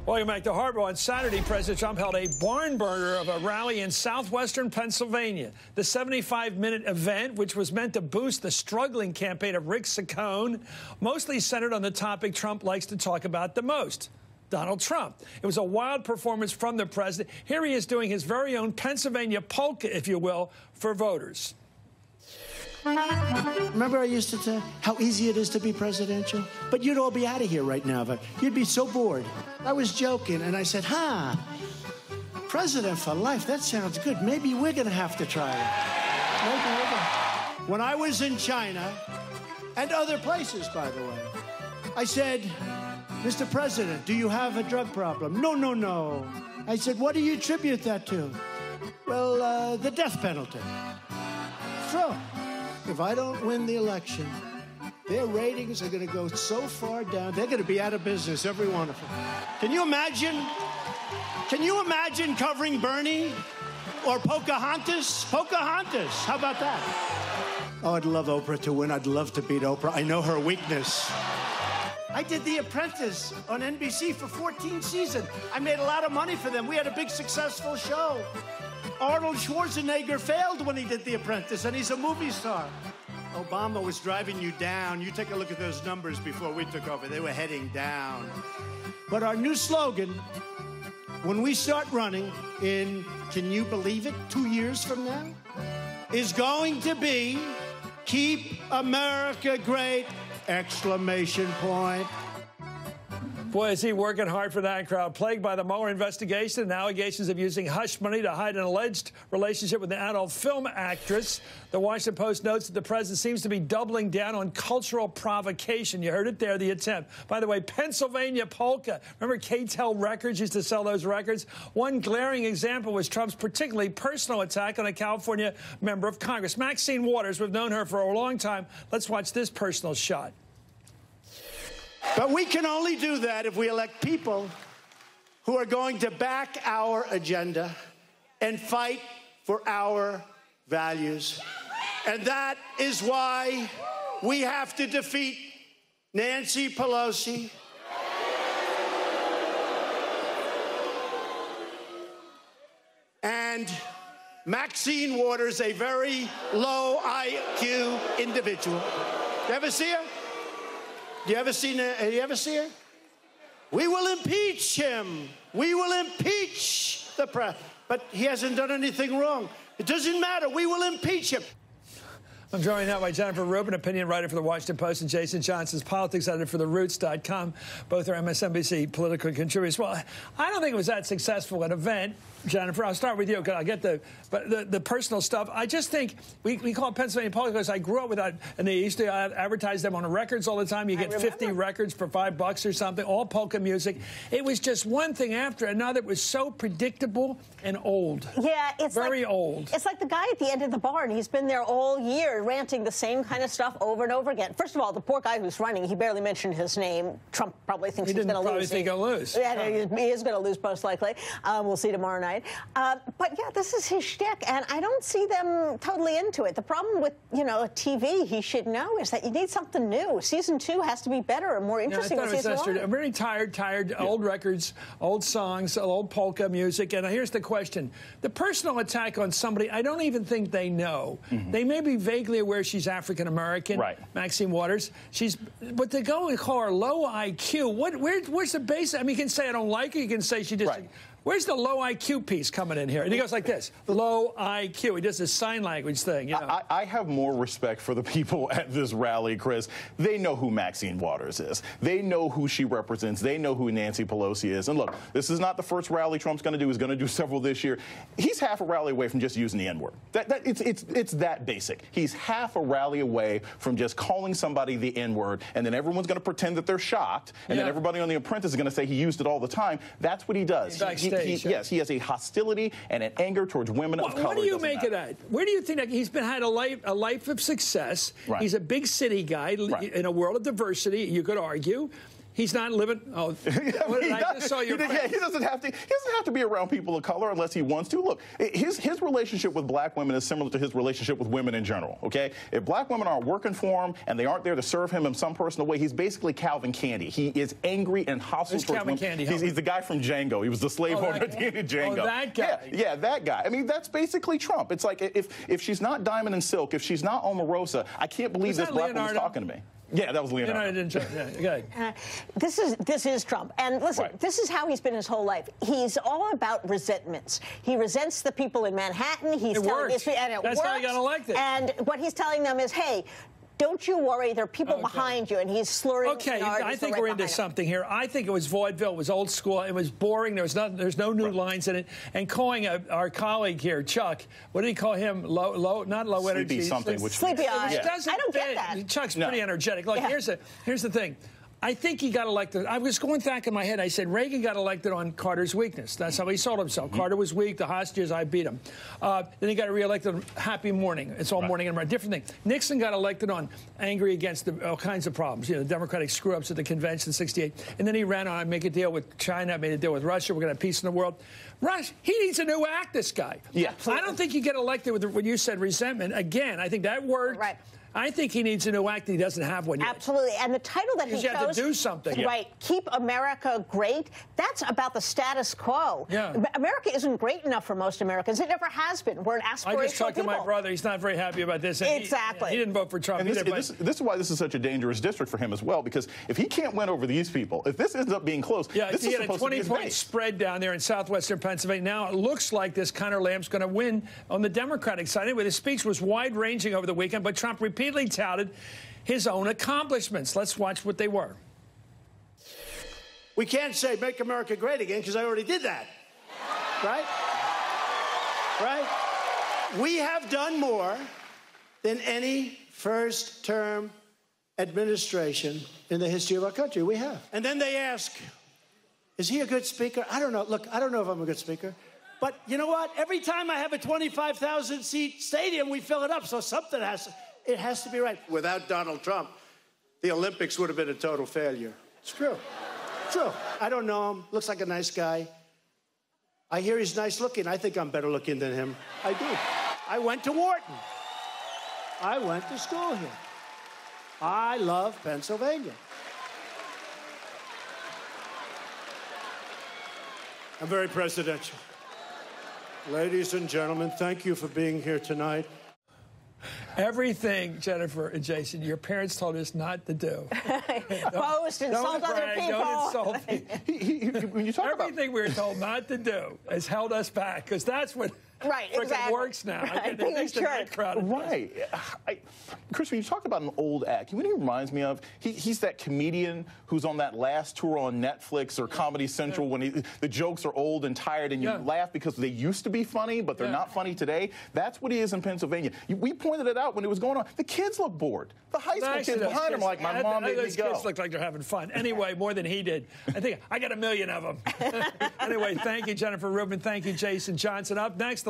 Welcome back to Hardball. On Saturday, President Trump held a barn burner of a rally in southwestern Pennsylvania. The 75-minute event, which was meant to boost the struggling campaign of Rick Saccone, mostly centered on the topic Trump likes to talk about the most, Donald Trump. It was a wild performance from the president. Here he is doing his very own Pennsylvania polka, if you will, for voters. Remember I used to say how easy it is to be presidential? But you'd all be out of here right now. But you'd be so bored. I was joking, and I said, president for life, that sounds good. Maybe we're going to have to try it. When I was in China, and other places, by the way, I said, Mr. President, do you have a drug problem? No, no, no. I said, what do you attribute that to? Well, the death penalty. So, if I don't win the election, their ratings are going to go so far down, they're going to be out of business, every one of them. Can you imagine? Can you imagine covering Bernie or Pocahontas? Pocahontas, how about that? Oh, I'd love Oprah to win. I'd love to beat Oprah. I know her weakness. I did The Apprentice on NBC for 14 seasons. I made a lot of money for them. We had a big, successful show. Arnold Schwarzenegger failed when he did The Apprentice, and he's a movie star. Obama was driving you down. You take a look at those numbers before we took over. They were heading down. But our new slogan, when we start running in, can you believe it, 2 years from now, is going to be, Keep America Great, exclamation point. Boy, is he working hard for that crowd. Plagued by the Mueller investigation and allegations of using hush money to hide an alleged relationship with an adult film actress. The Washington Post notes that the president seems to be doubling down on cultural provocation. You heard it there, the attempt. By the way, Pennsylvania polka. Remember K-Tel Records used to sell those records? One glaring example was Trump's particularly personal attack on a California member of Congress. Maxine Waters, we've known her for a long time. Let's watch this personal shot. But we can only do that if we elect people who are going to back our agenda and fight for our values. And that is why we have to defeat Nancy Pelosi and Maxine Waters, a very low IQ individual. You ever see her? You ever see her? We will impeach him. We will impeach the president. But he hasn't done anything wrong. It doesn't matter. We will impeach him. I'm joined now by Jennifer Rubin, opinion writer for the Washington Post, and Jason Johnson's politics editor for TheRoots.com. Both are MSNBC political contributors. Well, I don't think it was that successful an event. Jennifer, I'll start with you because I'll get the personal stuff. I just think we call it Pennsylvania polka because I grew up with that, and they used to advertise them on the records all the time. You get 50 records for $5 or something, all polka music. It was just one thing after another. It was so predictable and old. Yeah, it's very old. It's like the guy at the end of the barn. He's been there all year ranting the same kind of stuff over and over again. First of all, the poor guy who's running, he barely mentioned his name. Trump probably thinks he's going to lose. Think he'll lose. Yeah, he is going to lose most likely. We'll see tomorrow night. But yeah, this is his shtick, and I don't see them totally into it. The problem with, TV, he should know, is that you need something new. Season 2 has to be better and more interesting than Season 1. I'm very tired, old records, old songs, old polka music. And here's the question. The personal attack on somebody, I don't even think they know. Mm-hmm. They may be vaguely aware she's African-American, right. Maxine Waters. But to go and call her low IQ, where's the base? I mean, you can say I don't like her. You can say she just... Right. Where's the low IQ piece coming in here? And he goes like this, low IQ. He does this sign language thing. I have more respect for the people at this rally, Chris. They know who Maxine Waters is. They know who she represents. They know who Nancy Pelosi is. And look, this is not the first rally Trump's going to do. He's going to do several this year. He's half a rally away from just using the N-word. It's that basic. He's half a rally away from just calling somebody the N-word, and then everyone's going to pretend that they're shocked, and then everybody on The Apprentice is going to say he used it all the time. That's what he does. Yes, he has a hostility and an anger towards women of color. What do you make of that? Where do you think that he's had a life of success? Right. He's a big city guy in a world of diversity, you could argue. He's not living. Oh, I just saw your. Yeah, he doesn't have to be around people of color unless he wants to. Look, his relationship with black women is similar to his relationship with women in general. Okay, if black women aren't working for him and they aren't there to serve him in some personal way, he's basically Calvin Candy. He is angry and hostile towards women. Candy, he's the guy from Django. He was the slave owner at the end of Django. Oh, that guy. Yeah, that guy. I mean, that's basically Trump. It's like if she's not Diamond and Silk, if she's not Omarosa, I can't believe this black woman's talking to me. Yeah, that was Leonardo. This is Trump. And listen, This is how he's been his whole life. He's all about resentments. He resents the people in Manhattan. He's it telling works. And it That's works. how he got elected. And what he's telling them is, hey, don't you worry, there are people behind you, and he's slurring. Okay, I think we're into something here. I think it was vaudeville, it was old school, it was boring. There's no new lines in it. And calling our colleague here, Chuck, what did he call him? Not low energy. Sleepy eyes. I don't get that. Chuck's pretty energetic. Look, here's the thing. I think he got elected. I was going back in my head. I said Reagan got elected on Carter's weakness. That's how he sold himself. Carter was weak. The hostages, I beat him. Then he got reelected on Happy Morning. It's all morning and morning. Different thing. Nixon got elected on angry against all kinds of problems. You know, the Democratic screw-ups at the convention in '68. And then he ran on, make a deal with China, made a deal with Russia. We're going to have peace in the world. Rush, he needs a new act, this guy. Yeah. I don't think you get elected with what you said, resentment. Again, I think that worked. Right. I think he needs a new act. He doesn't have one yet. Absolutely. And the title that he chose... You have to do something. Right. Keep America Great. That's about the status quo. Yeah. America isn't great enough for most Americans. It never has been. We're an aspirational people. I just talked to my brother. He's not very happy about this. Exactly. He didn't vote for Trump. And this is why this is such a dangerous district for him as well, because if he can't win over these people, if this ends up being close, this he is had a 20-point spread down there in southwestern Pennsylvania. Now it looks like this Connor Lamb's going to win on the Democratic side. Anyway, the speech was wide-ranging over the weekend, but Trump repeatedly touted his own accomplishments. Let's watch what they were. We can't say make America great again because I already did that. Right? Right? We have done more than any first-term administration in the history of our country. We have. And then they ask, is he a good speaker? I don't know. Look, I don't know if I'm a good speaker. But you know what? Every time I have a 25,000-seat stadium, we fill it up. So something it has to be right. Without Donald Trump, the Olympics would have been a total failure. It's true. True. I don't know him. Looks like a nice guy. I hear he's nice looking. I think I'm better looking than him. I do. I went to Wharton. I went to school here. I love Pennsylvania. I'm very presidential. Ladies and gentlemen, thank you for being here tonight. Everything, Jennifer and Jason, your parents told us not to do. Post, insult other people. Don't insult people. When you talk everything we were told not to do has held us back, because that's what works now. Right. Right. Chris, when you talk about an old act, you know what he reminds me of? He's that comedian who's on that last tour on Netflix or Comedy Central when the jokes are old and tired and you laugh because they used to be funny, but they're not funny today. That's what he is in Pennsylvania. We pointed it out when it was going on. The kids look bored. The high school kids behind him like, my mom made me go. Those kids look like they're having fun. Anyway, more than he did. I think I got 1 million of them. Anyway, thank you, Jennifer Rubin. Thank you, Jason Johnson. Up next,